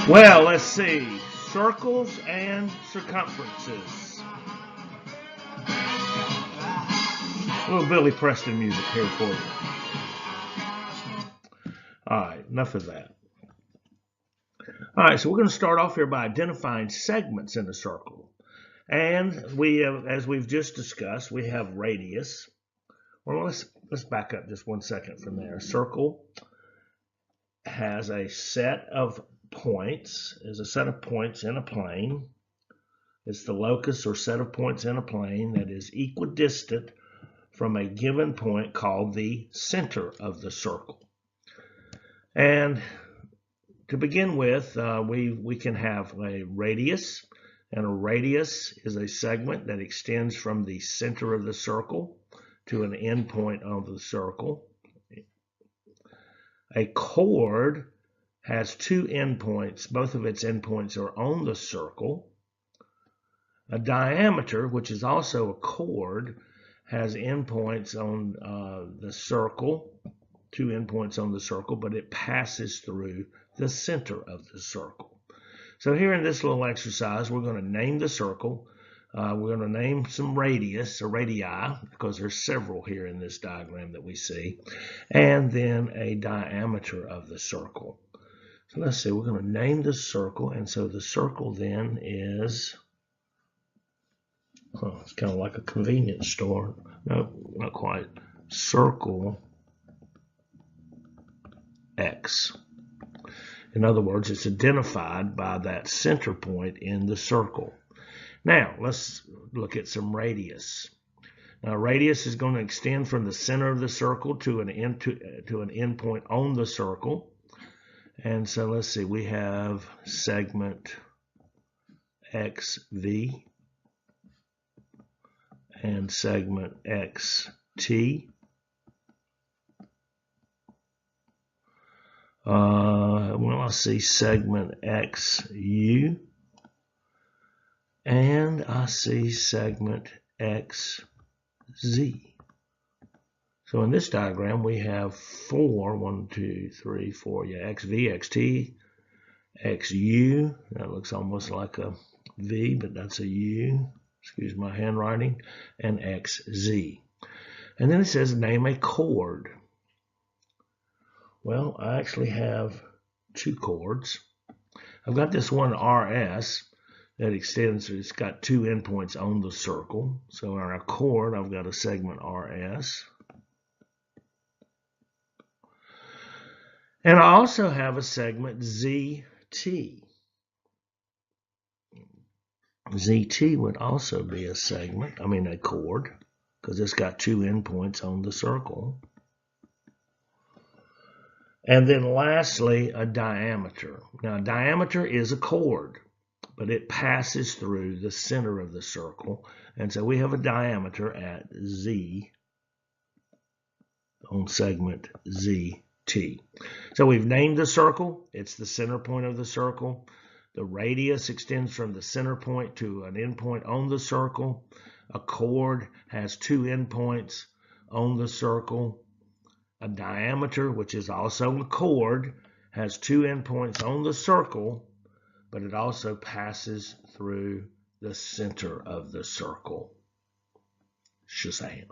Well, let's see. Circles and circumferences. A little Billy Preston music here for you. All right, enough of that. All right, so we're going to start off here by identifying segments in a circle. And we have, as we've just discussed, we have radius. Well, let's back up just 1 second from there. A circle has a set of points, is a set of points in a plane. It's the locus or set of points in a plane that is equidistant from a given point called the center of the circle. And to begin with, we can have a radius, and a radius is a segment that extends from the center of the circle to an endpoint of the circle. A chord has two endpoints. Both of its endpoints are on the circle. A diameter, which is also a chord, has endpoints on the circle, two endpoints on the circle, but it passes through the center of the circle. So here in this little exercise, we're going to name the circle. We're going to name some radius, or radii, because there's several here in this diagram that we see, and then a diameter of the circle. So let's see, we're going to name the circle, and so the circle then is, it's kind of like a convenience store. No, not quite. Circle X. In other words, it's identified by that center point in the circle. Now, let's look at some radius. Now, radius is going to extend from the center of the circle to an endpoint on the circle. And so let's see, we have segment XV and segment XT. Well, I see segment XU. And I see segment XZ. So in this diagram, we have four, 1, 2, 3, 4, XV, XT, XU. That looks almost like a V, but that's a U. Excuse my handwriting. And XZ. And then it says name a chord. Well, I actually have two chords. I've got this one RS. That extends, it's got two endpoints on the circle. So in our chord, I've got a segment RS. And I also have a segment ZT. ZT would also be a segment, a chord, because it's got two endpoints on the circle. And then lastly, a diameter. Now, a diameter is a chord, but it passes through the center of the circle. And so we have a diameter at Z on segment ZT. So we've named the circle. It's the center point of the circle. The radius extends from the center point to an endpoint on the circle. A chord has two endpoints on the circle. A diameter, which is also a chord, has two endpoints on the circle, but it also passes through the center of the circle. Shazam.